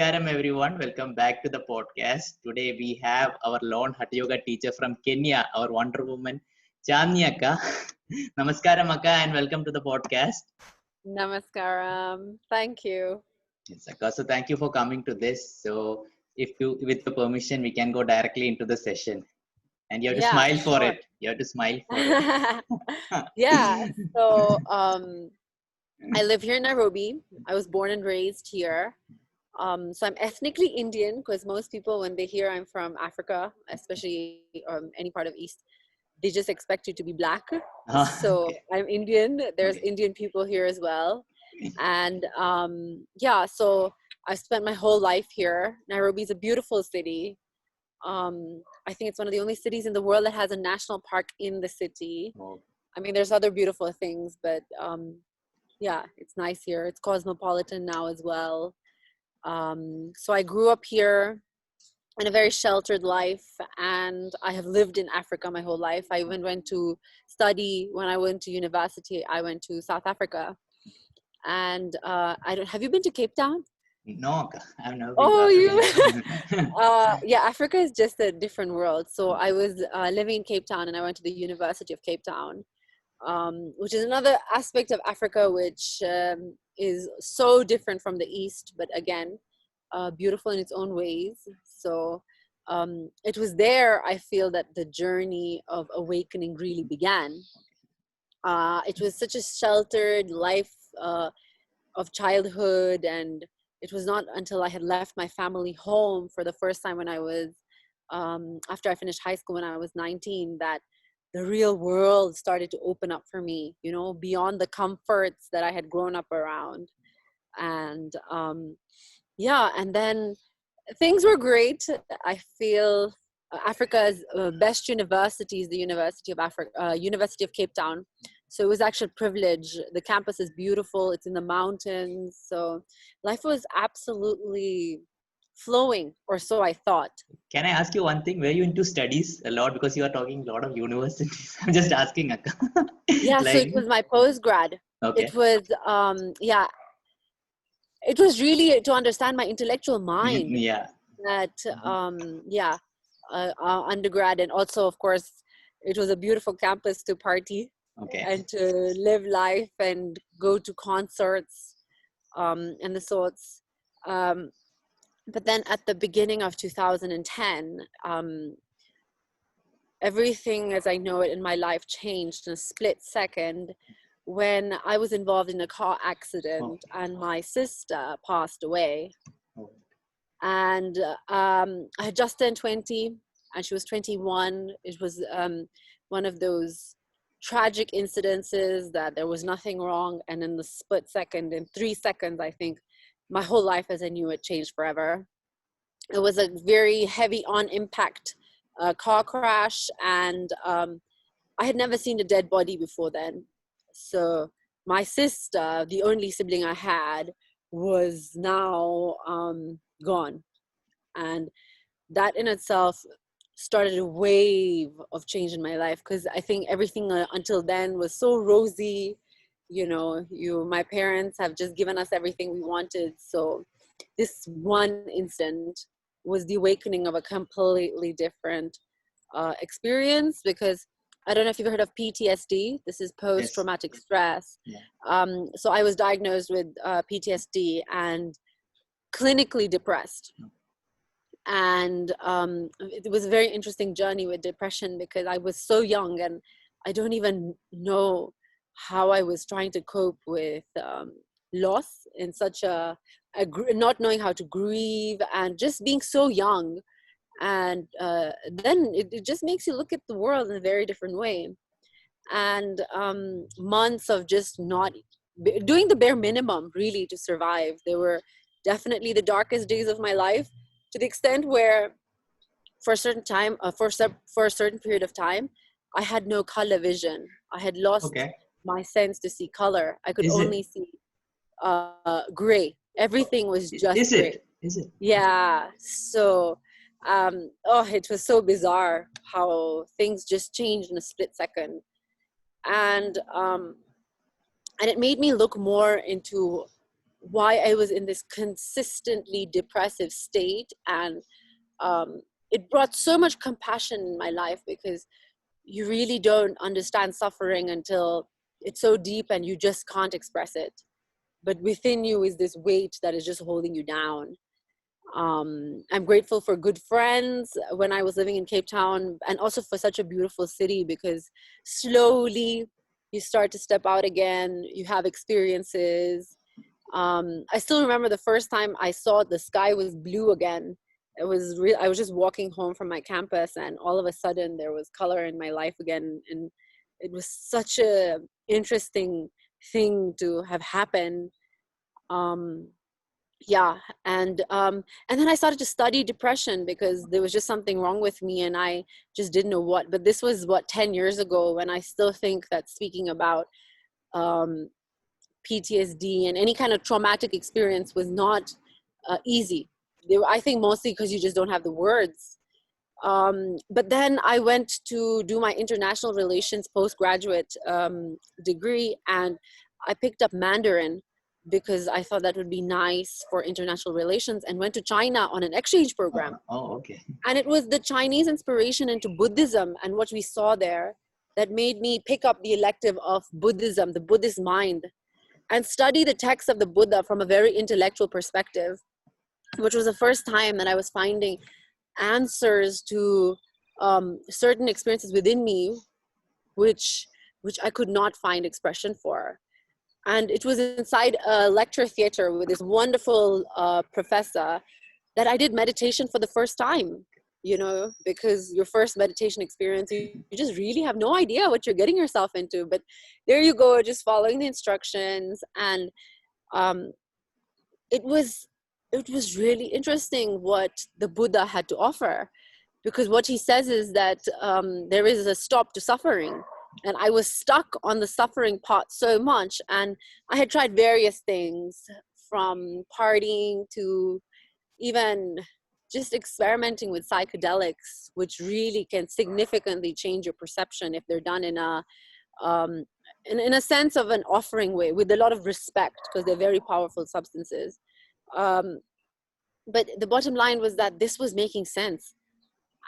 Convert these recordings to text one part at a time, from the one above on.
Namaskaram everyone, welcome back to the podcast. Today we have our lone Hatha Yoga teacher from Kenya, our wonder woman, Chandni akka. Namaskaram akka and welcome to the podcast. Namaskaram. Thank you. Yes, akka. So thank you for coming to this. So if you, with your permission, we can go directly into the session. And you have to Yeah, smile for sure. it. You have to smile for it. Yeah. So I live here in Nairobi. I was born and raised here. So I'm ethnically Indian because most people, when they hear I'm from Africa, especially any part of East, they just expect you to be black. So Okay. I'm Indian. There's Okay. Indian people here as well. And yeah, so I spent my whole life here. Nairobi is a beautiful city. I think it's one of the only cities in the world that has a national park in the city. Oh, I mean, there's other beautiful things, but yeah, it's nice here. It's cosmopolitan now as well. So I grew up here in a very sheltered life, and I have lived in Africa my whole life. I even went to study. When I went to university, I went to South Africa. And have you been to Cape Town? no, akka. I've never been to Oh, Africa. yeah, Africa is just a different world. So I was living in Cape Town, and I went to the University of Cape Town, which is another aspect of Africa, which is so different from the East, but again, beautiful in its own ways. So it was there, I feel, that the journey of awakening really began. It was such a sheltered life of childhood, and it was not until I had left my family home for the first time when I was, after I finished high school when I was 19, that the real world started to open up for me, you know, beyond the comforts that I had grown up around. And yeah, and then things were great. I feel Africa's best university is the University of Africa, University of Cape Town. So it was actually a privilege. The campus is beautiful. It's in the mountains. So life was absolutely flowing, or so I thought. Can I ask you one thing? Were you into studies a lot because you are talking a lot of universities? I'm just asking, akka. Yeah, so it Like, was my postgrad. okay. It was, yeah, it was really to understand my intellectual mind Yeah. that, yeah, undergrad. And also, of course, it was a beautiful campus to party Okay. and to live life and go to concerts and the sorts. But then at the beginning of 2010, everything as I know it in my life changed in a split second when I was involved in a car accident and my sister passed away. Oh. And I had just turned 20 and she was 21. It was one of those tragic incidences that there was nothing wrong, and in the split second, in 3 seconds, I think my whole life as I knew it changed forever. It was a very heavy on impact car crash, and I had never seen a dead body before then. So my sister, the only sibling I had, was now gone, and that in itself started a wave of change in my life, because I think everything until then was so rosy. You know, my parents have just given us everything we wanted. So this one instant was the awakening of a completely different experience, because I don't know if you've heard of PTSD. This is post-traumatic stress. Yeah. So I was diagnosed with PTSD and clinically depressed. And it was a very interesting journey with depression, because I was so young and I don't even know how I was trying to cope with loss in such not knowing how to grieve and just being so young. And then it just makes you look at the world in a very different way. And months of just not doing the bare minimum really to survive. They were definitely the darkest days of my life, to the extent where for a certain time, for a certain period of time, I had no color vision. I had lost my sense to see color. I could only see gray. Everything was just gray. Is it? Yeah. So, it was so bizarre how things just changed in a split second. And it made me look more into why I was in this consistently depressive state. And it brought so much compassion in my life, because you really don't understand suffering until it's so deep and you just can't express it. But within you is this weight that is just holding you down. I'm grateful for good friends when I was living in Cape Town, and also for such a beautiful city, because slowly you start to step out again, you have experiences. I still remember the first time I saw the sky was blue again. I was just walking home from my campus, and all of a sudden there was color in my life again. And it was such a interesting thing to have happened. Yeah. And then I started to study depression, because there was just something wrong with me and I just didn't know what. But this was 10 years ago, when I still think that speaking about PTSD and any kind of traumatic experience was not easy. I think mostly because you just don't have the words. But then I went to do my international relations postgraduate degree, and I picked up Mandarin because I thought that would be nice for international relations, and went to China on an exchange program. Okay. And it was the Chinese inspiration into Buddhism and what we saw there that made me pick up the elective of Buddhism, the Buddhist mind, and study the texts of the Buddha from a very intellectual perspective, which was the first time that I was finding answers to certain experiences within me, which I could not find expression for. And it was inside a lecture theater with this wonderful professor that I did meditation for the first time, because your first meditation experience, you just really have no idea what you're getting yourself into. But there you go, just following the instructions. And it was really interesting what the Buddha had to offer, because what he says is that there is a stop to suffering. And I was stuck on the suffering pot so much. And I had tried various things, from partying to even just experimenting with psychedelics, which really can significantly change your perception if they're done in a sense of an offering way, with a lot of respect, because they're very powerful substances. But the bottom line was that this was making sense.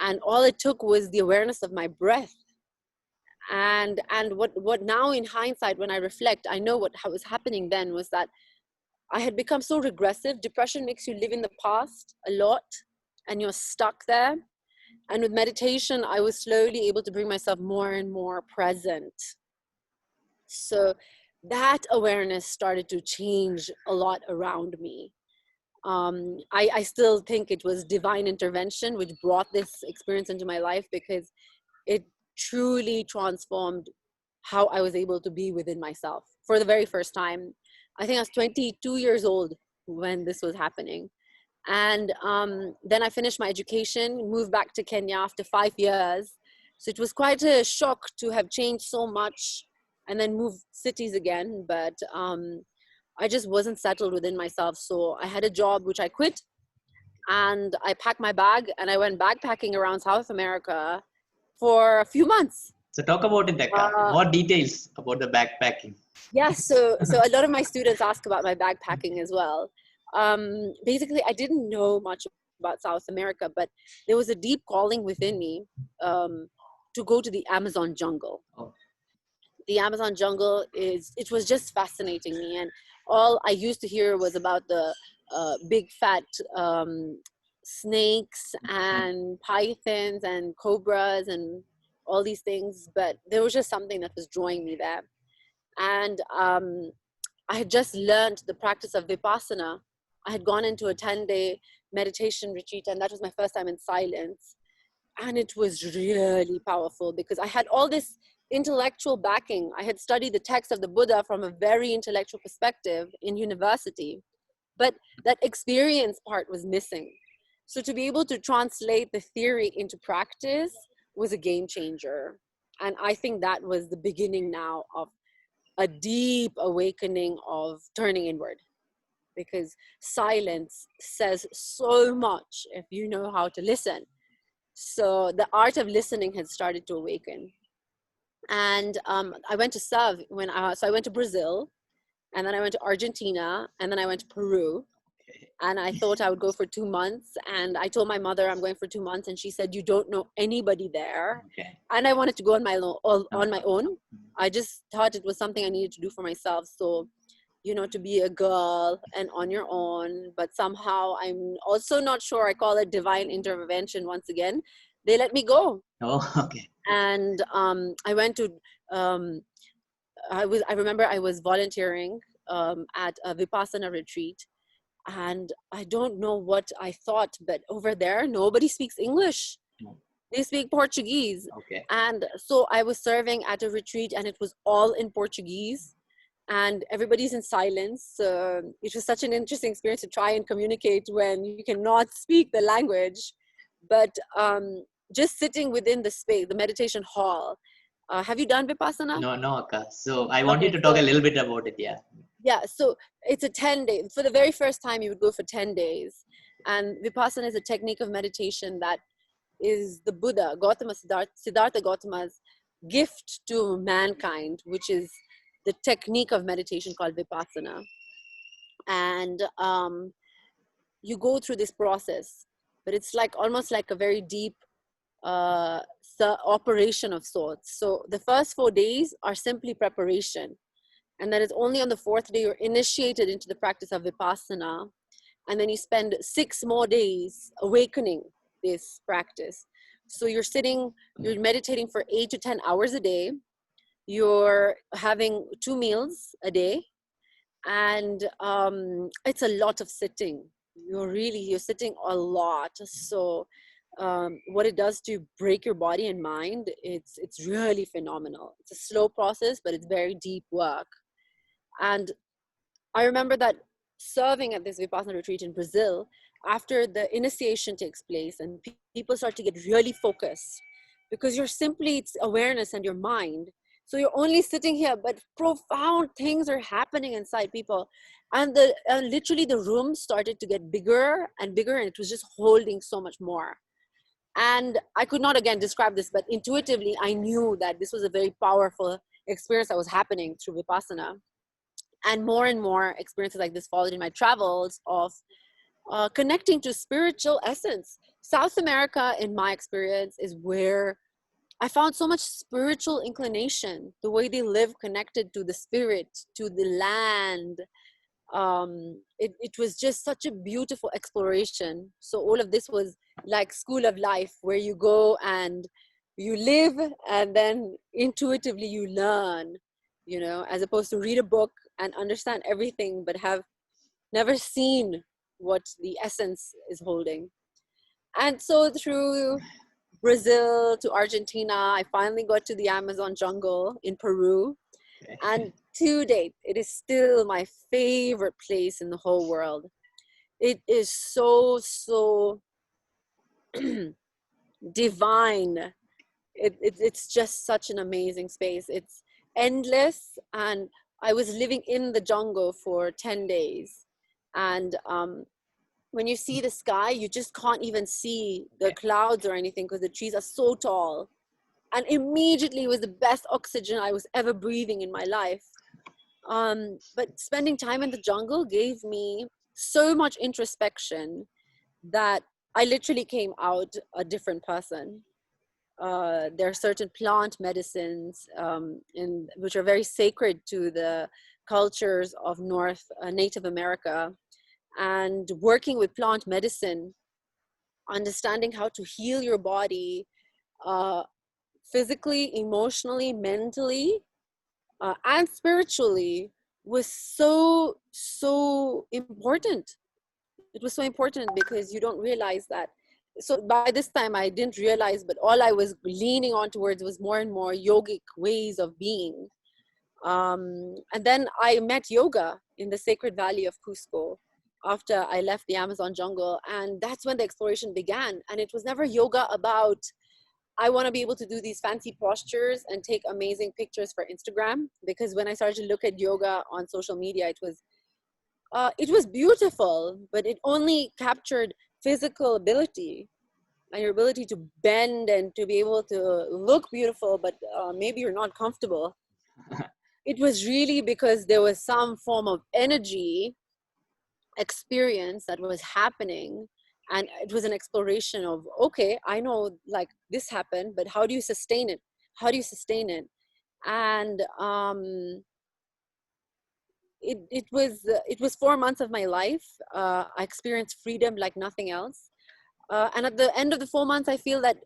And all it took was the awareness of my breath. And what now in hindsight, when I reflect, I know what was happening then was that I had become so regressive. Depression makes you live in the past a lot, and you're stuck there. And with meditation, I was slowly able to bring myself more and more present. So that awareness started to change a lot around me. I still think it was divine intervention which brought this experience into my life, because it truly transformed how I was able to be within myself for the very first time. I think I was 22 years old when this was happening. And then I finished my education, moved back to Kenya after 5 years. So it was quite a shock to have changed so much and then move cities again. But I just wasn't settled within myself. So I had a job which I quit, and I packed my bag and I went backpacking around South America for a few months. So talk about it, Akka. More details about the backpacking. Yes, so a lot of my students ask about my backpacking as well. Basically, I didn't know much about South America, but there was a deep calling within me to go to the Amazon jungle. Oh. The Amazon jungle it was just fascinating me, and all I used to hear was about the big fat snakes and pythons and cobras and all these things, but there was just something that was drawing me there. And I had just learned the practice of Vipasana. I had gone into a 10-day meditation retreat, and that was my first time in silence. And it was really powerful because I had all this intellectual backing. I had studied the text of the Buddha from a very intellectual perspective in university, but that experience part was missing. So to be able to translate the theory into practice was a game changer. And I think that was the beginning now of a deep awakening of turning inward, because silence says so much if you know how to listen. So the art of listening had started to awaken. And I went to serve so I went to Brazil, and then I went to Argentina, and then I went to Peru. Okay. And I thought I would go for 2 months. And I told my mother I'm going for 2 months. And she said, you don't know anybody there. Okay. And I wanted to go on my own. Mhm. I just thought it was something I needed to do for myself. So, to be a girl and on your own. But somehow I'm also not sure. I call it divine intervention once again. They let me go. Oh, okay. And I went to, I remember I was volunteering at a Vipasana retreat. And I don't know what I thought, but over there, nobody speaks English. No. They speak Portuguese. Okay. And so I was serving at a retreat and it was all in Portuguese and everybody's in silence. It was such an interesting experience to try and communicate when you cannot speak the language, but just sitting within the space, the meditation hall. Have you done Vipassana? No, Akka. So I want you to talk a little bit about it. Yeah. Yeah, so it's a 10-day. For the very first time, you would go for 10 days. And Vipassana is a technique of meditation that is the Buddha, Siddhartha Gautama's gift to mankind, which is the technique of meditation called Vipassana. And you go through this process, but it's like almost like a very deep operation of sorts. So the first 4 days are simply preparation. And then it's only on the 4th day you're initiated into the practice of Vipassana. And then you spend 6 more days awakening this practice. So you're meditating for 8 to 10 hours a day. You're having 2 meals a day. And it's a lot of sitting. You're sitting a lot. So what it does to break your body and mind, it's really phenomenal. It's a slow process, but it's very deep work. And I remember that serving at this Vipassana retreat in Brazil, after the initiation takes place and people start to get really focused because it's awareness and your mind. So you're only sitting here, but profound things are happening inside people. And literally the room started to get bigger and bigger, and it was just holding so much more. And I could not again describe this, but intuitively I knew that this was a very powerful experience that was happening through Vipassana. And more experiences like this followed in my travels of connecting to spiritual essence. South America, in my experience, is where I found so much spiritual inclination, the way they live connected to the spirit, to the land. It was just such a beautiful exploration. So all of this was like school of life, where you go and you live and then intuitively you learn, as opposed to read a book and understand everything, but have never seen what the essence is holding. And so through Brazil to Argentina, I finally got to the Amazon jungle in Peru. Okay. And to date, it is still my favorite place in the whole world. It is so divine. It's just such an amazing space. It's endless. And I was living in the jungle for 10 days. And when you see the sky, you just can't even see the clouds or anything because the trees are so tall. And immediately it was the best oxygen I was ever breathing in my life. But spending time in the jungle gave me so much introspection that I literally came out a different person. There are certain plant medicines which are very sacred to the cultures of Native America. And working with plant medicine, understanding how to heal your body physically, emotionally, mentally, and spiritually was so important. It was so important because you don't realize that. So by this time I didn't realize, but all I was leaning on towards was more and more yogic ways of being. And then I met yoga in the sacred valley of Cusco after I left the Amazon jungle. And that's when the exploration began. And it was never yoga about, I want to be able to do these fancy postures and take amazing pictures for Instagram. Because when I started to look at yoga on social media, it was beautiful, but it only captured physical ability and your ability to bend and to be able to look beautiful, but maybe you're not comfortable. it was really because there was some form of energy experience that was happening, and it was an exploration of, okay, I know like this happened, but how do you sustain it? How do you sustain it? And it was 4 months of my life. I experienced freedom like nothing else. And at the end of the 4 months, I feel that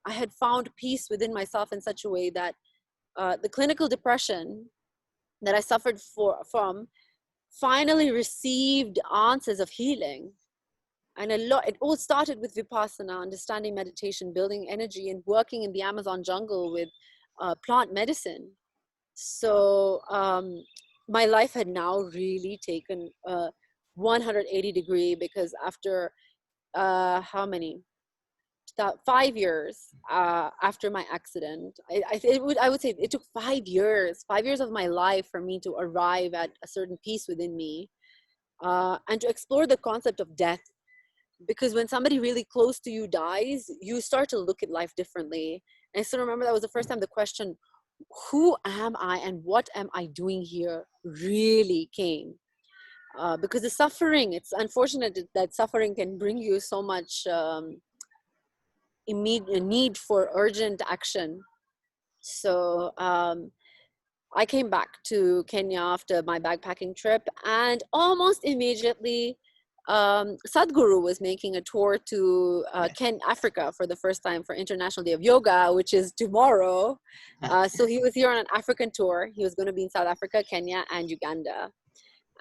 I had found peace within myself in such a way that the clinical depression that I suffered from finally received answers of healing. And it all started with Vipassana, understanding meditation, building energy, and working in the Amazon jungle with plant medicine. So my life had now really taken a 180 degree, because after how many? 5 years after my accident, I would say it took 5 years of my life for me to arrive at a certain peace within me, and to explore the concept of death. Because when somebody really close to you dies, you start to look at life differently. And I still remember that was the first time the question, who am I and what am I doing here, really came. Because the suffering, it's unfortunate that suffering can bring you so much immediate need for urgent action. So I came back to Kenya after my backpacking trip, and almost immediately Sadhguru was making a tour to Africa for the first time for International Day of Yoga, which is tomorrow. So he was here on an African tour. He was going to be in South Africa, Kenya, and Uganda.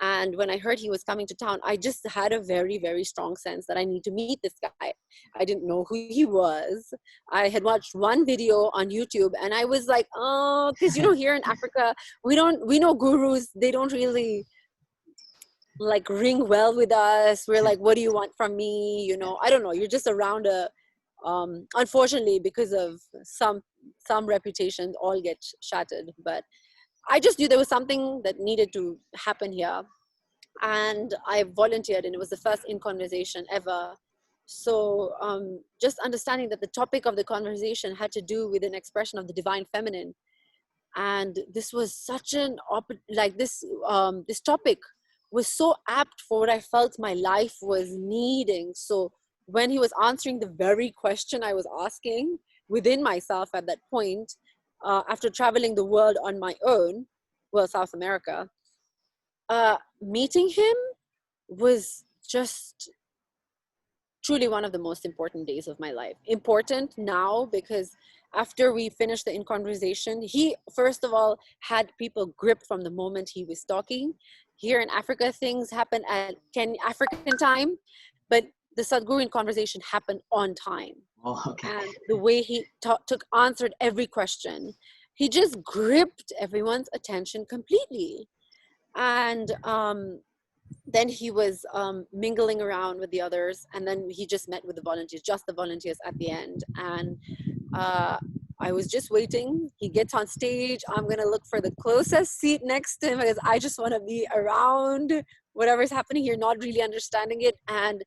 And when I heard he was coming to town, I just had a very, very strong sense that I need to meet this guy. I didn't know who he was. I had watched one video on YouTube, and I was like, oh, because here in Africa, we know gurus, they don't really like ring well with us. We're like, what do you want from me? I don't know. You're just around unfortunately, because of some reputations all get shattered. But I just knew there was something that needed to happen here. And I volunteered, and it was the first in conversation ever. So just understanding that the topic of the conversation had to do with an expression of the divine feminine. And this was such this topic was so apt for what I felt my life was needing. So when he was answering the very question I was asking within myself at that point, after traveling the world on my own, South America, meeting him was just truly one of the most important days of my life. Important now because after we finished the in-conversation, he, first of all, had people gripped from the moment he was talking. Here in Africa, things happen at African time, but the Sadhguru in conversation happened on time. Oh, okay. And the way he answered every question, he just gripped everyone's attention completely. And then he was mingling around with the others, and then he just met with the volunteers at the end. And I was just waiting. He gets on stage. I'm going to look for the closest seat next to him because I just want to be around whatever's happening here, not really understanding it. And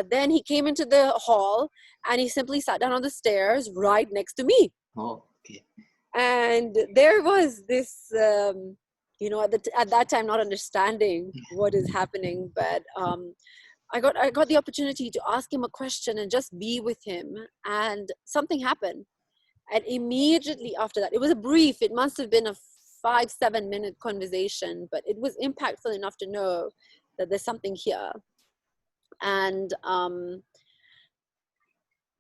then he came into the hall, and he simply sat down on the stairs right next to me. Oh, okay. And there was this, at that time, not understanding what is happening, but I got the opportunity to ask him a question and just be with him, and something happened. And immediately after that, it was it must have been a 5-7 minute conversation, but it was impactful enough to know that there's something here. And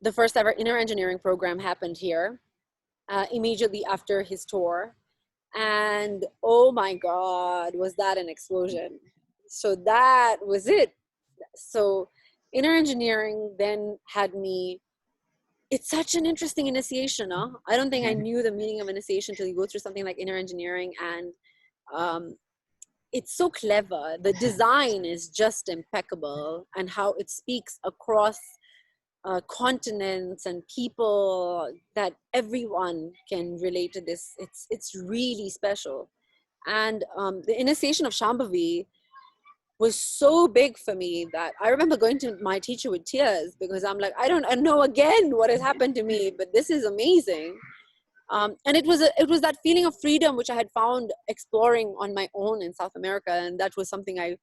the first ever inner engineering program happened here immediately after his tour. And oh my God, was that an explosion. So that was it. So inner engineering then had me, it's such an interesting initiation. Huh? I don't think I knew the meaning of initiation until you go through something like inner engineering. And it's so clever. The design is just impeccable, and how it speaks across continents and people, that everyone can relate to this. It's really special. And the initiation of shambhavi was so big for me that I remember going to my teacher with tears, because I'm like, I don't know again what has happened to me, but this is amazing. And it was that feeling of freedom which I had found exploring on my own in South America, and that was something I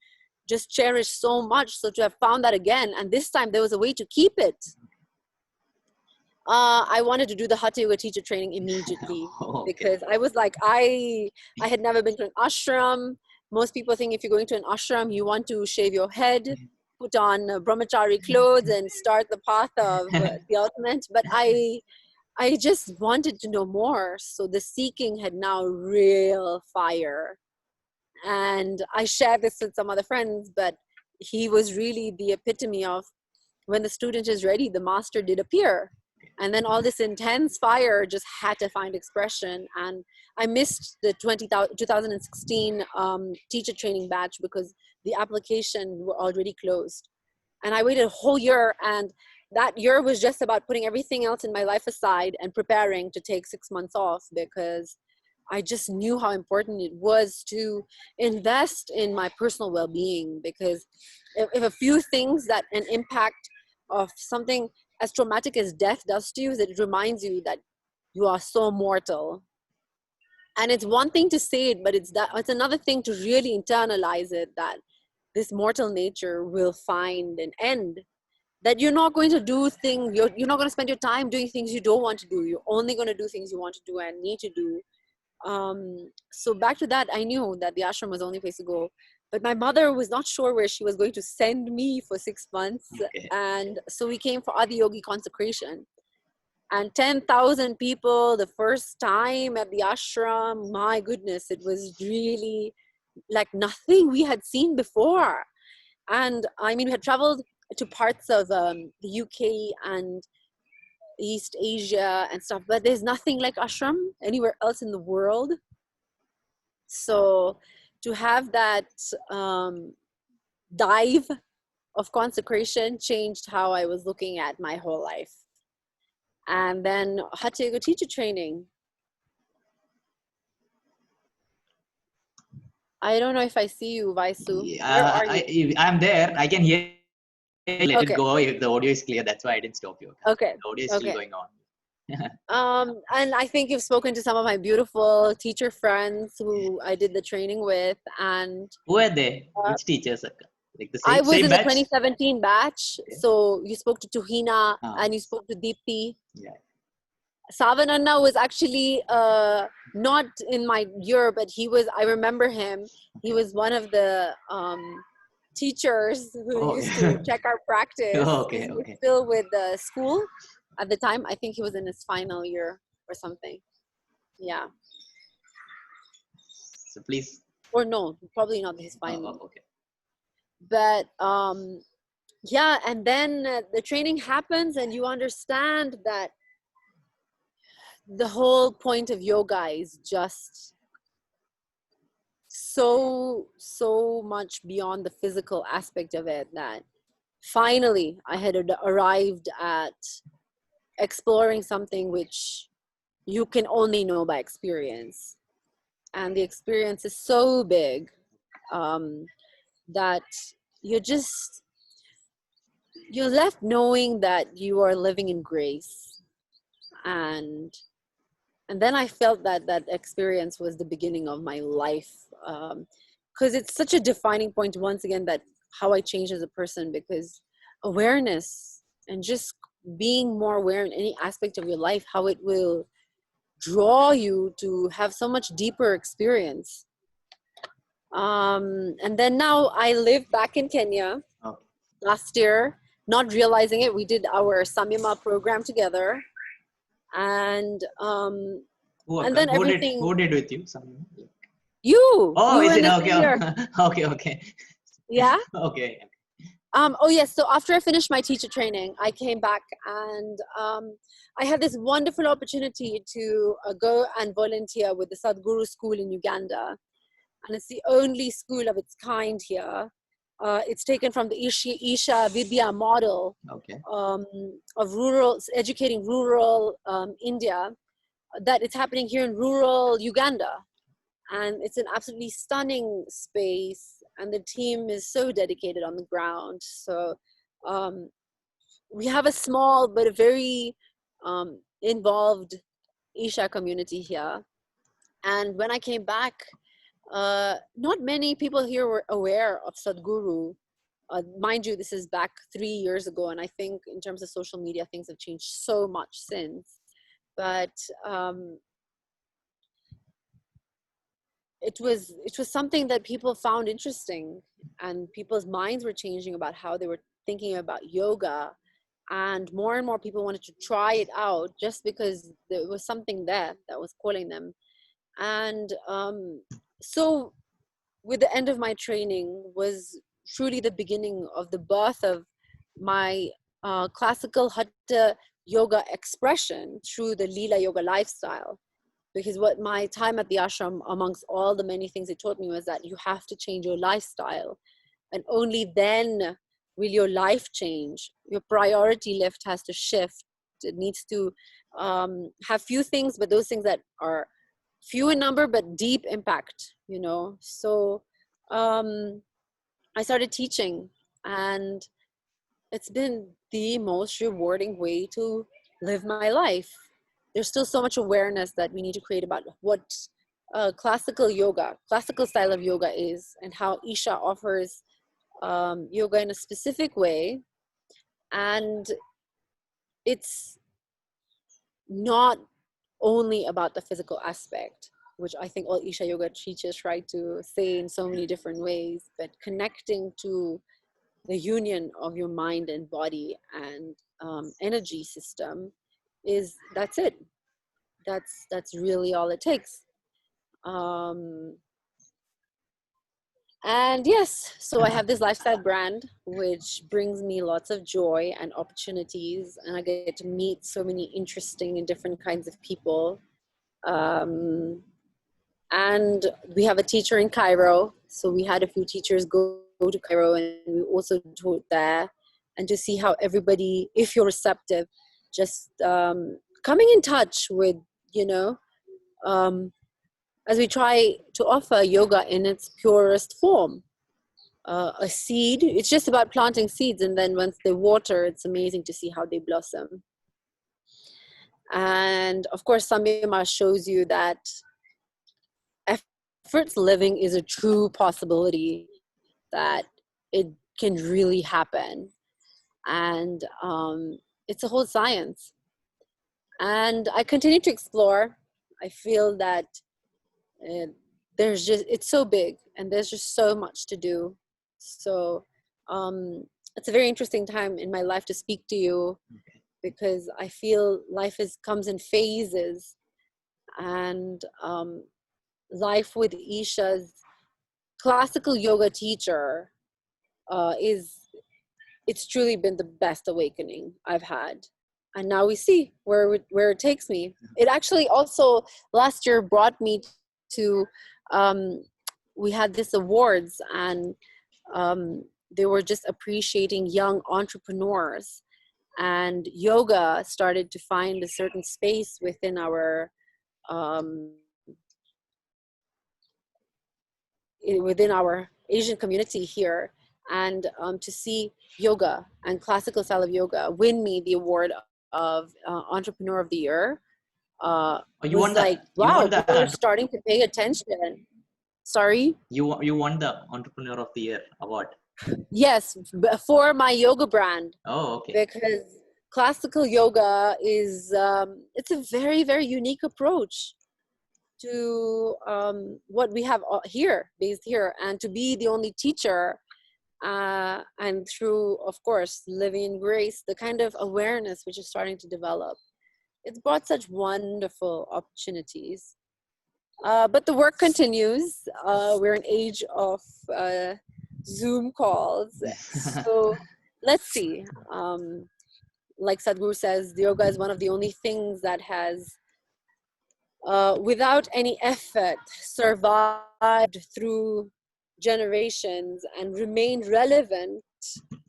just cherished so much. So to have found that again, and this time there was a way to keep it. I wanted to do the Hatha Yoga teacher training immediately because I was like, I had never been to an ashram. Most people think if you're going to an ashram, you want to shave your head, put on brahmachari clothes, and start the path of the ultimate. But I just wanted to know more. So the seeking had now real fire. And I shared this with some other friends, but he was really the epitome of when the student is ready, the master did appear. And then all this intense fire just had to find expression. And I missed the 2016 teacher training batch because the application were already closed. And I waited a whole year, and that year was just about putting everything else in my life aside and preparing to take 6 months off, because I just knew how important it was to invest in my personal well-being. Because if a few things that an impact of something as traumatic as death does to you, is that it reminds you that you are so mortal. And it's one thing to say it, but it's another thing to really internalize it, that this mortal nature will find an end. That you're not going to do things, you're not going to spend your time doing things you don't want to do. You're only going to do things you want to do and need to do. So back to that, I knew that the ashram was the only place to go. But my mother was not sure where she was going to send me for 6 months. Okay. And so we came for Adiyogi consecration. And 10,000 people the first time at the ashram. My goodness, it was really like nothing we had seen before. And I mean, we had traveled to parts of the UK and East Asia and stuff, but there's nothing like ashram anywhere else in the world. So to have that dive of consecration changed how I was looking at my whole life. And then Hatha Yoga teacher training. I don't know if I see you, Vaisakh. Where are you? I'm there. I can hear. Let Okay. it go if the audio is clear. That's why I didn't stop you. Okay. The audio is still going on. And I think you've spoken to some of my beautiful teacher friends who I did the training with. And who are they? Which teachers? Like the I was same in the batch? 2017 batch. Okay. So you spoke to Tuhina and you spoke to Deepthi. Yeah. Savananna was actually not in my year, but I remember him. He was one of the teachers who used to check our practice. Okay. He was still with the school at the time. I think he was in his final year or something. Yeah. So please. Or no, probably not his final. Okay. But yeah, and then the training happens and you understand that the whole point of yoga is just so much beyond the physical aspect of it, that finally I had arrived at exploring something which you can only know by experience. And the experience is so big that you're left knowing that you are living in grace. And then I felt that experience was the beginning of my life, because it's such a defining point, once again, that how I changed as a person, because awareness and just being more aware in any aspect of your life, how it will draw you to have so much deeper experience. And then now I live back in Kenya. Last year, not realizing it, we did our samyama program together. And then everything. Who did with you? You. Oh, we is it okay? Okay. Yeah. Okay. Oh yes. So after I finished my teacher training, I came back and I had this wonderful opportunity to go and volunteer with the Sadhguru school in Uganda, and it's the only school of its kind here. It's taken from the Isha Vidya model of educating rural India, that it's happening here in rural Uganda. And it's an absolutely stunning space, and the team is so dedicated on the ground. So we have a small but a very involved isha community here. And when I came back, not many people here were aware of Sadhguru. Mind you, this is back 3 years ago, and I think in terms of social media, things have changed so much since. But it was something that people found interesting, and people's minds were changing about how they were thinking about yoga, and more people wanted to try it out just because there was something there that was calling them. And so with the end of my training was truly the beginning of the birth of my classical Hatha yoga expression through the Leela yoga lifestyle. Because what my time at the ashram, amongst all the many things it taught me, was that you have to change your lifestyle, and only then will your life change. Your priority list has to shift. It needs to have few things, but those things that are few in number but deep impact, you know. So I started teaching, and it's been the most rewarding way to live my life. There's still so much awareness that we need to create about what classical style of yoga is, and how Isha offers yoga in a specific way. And it's not only about the physical aspect, which I think all Isha yoga teachers try to say in so many different ways, but connecting to the union of your mind and body and energy system that's it. That's really all it takes. And yes, so I have this lifestyle brand, which brings me lots of joy and opportunities, and I get to meet so many interesting and different kinds of people. And we have a teacher in Cairo, so we had a few teachers go to Cairo, and we also taught there, and to see how everybody, if you're receptive, just coming in touch with, you know, as we try to offer yoga in its purest form. A seed, it's just about planting seeds, and then once they water, it's amazing to see how they blossom. And of course, samyama shows you that effortless living is a true possibility, that it can really happen. And it's a whole science. And I continue to explore. I feel that it's so big, and there's just so much to do. So it's a very interesting time in my life to speak to you, because I feel life comes in phases, and life with Isha's classical yoga teacher it's truly been the best awakening I've had. And now we see where it takes me. It actually also last year brought me to, we had this awards, and they were just appreciating young entrepreneurs, and yoga started to find a certain space within our Asian community here. And to see yoga and classical style of yoga win me the award of Entrepreneur of the Year You was won like, you wow, won the people are starting to pay attention. Sorry? you won the Entrepreneur of the Year award. Yes, for my yoga brand. Oh, okay. Because classical yoga is, it's a very, very unique approach to what we have here, based here, and to be the only teacher, and through, of course, living in grace, the kind of awareness which is starting to develop. It's brought such wonderful opportunities. But the work continues. We're an age of Zoom calls. So let's see. Like Sadhguru says, yoga is one of the only things that has, without any effort, survived through generations and remained relevant.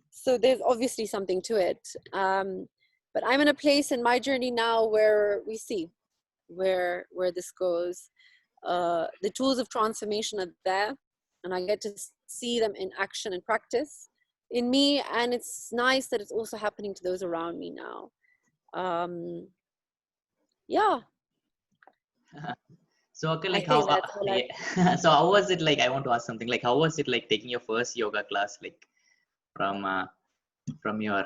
So there's obviously something to it. But I'm in a place in my journey now where we see where this goes. The tools of transformation are there, and I get to see them in action and practice in me, and it's nice that it's also happening to those around me now. Yeah, So okay, I like how think that's all I yeah. So how was it like? I want to ask something. Like how was it like taking your first yoga class, like from your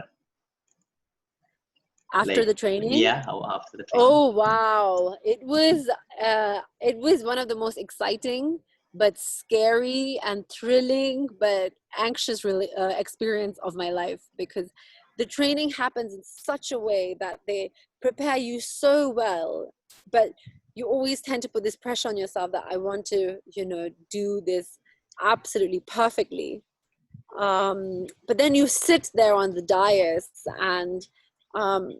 after like, the training. yeah, how after the training? Oh wow. It was one of the most exciting but scary and thrilling but anxious really experience of my life, because the training happens in such a way that they prepare you so well, but you always tend to put this pressure on yourself that I want to, do this absolutely perfectly. But then you sit there on the dais and um,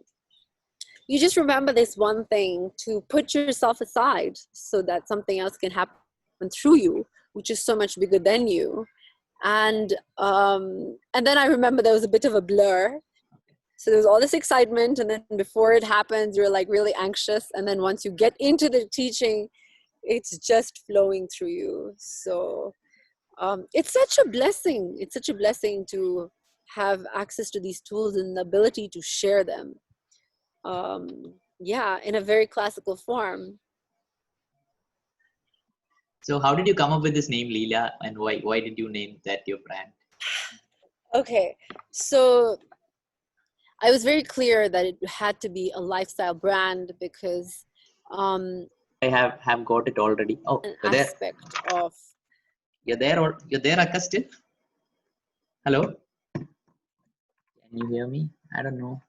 you just remember this one thing, to put yourself aside so that something else can happen through you, which is so much bigger than you. And then I remember there was a bit of a blur. So there was all this excitement, and then before it happens, you're like really anxious, and then once you get into the teaching, it's just flowing through you. So it's such a blessing. It's such a blessing to have access to these tools and the ability to share them. Yeah, in a very classical form. So how did you come up with this name Leela, and why did you name that your brand? Okay, so I was very clear that it had to be a lifestyle brand because I have got it already. Oh, an you're there. aspect of You're there, Akka, still? Hello? Can you hear me? I don't know.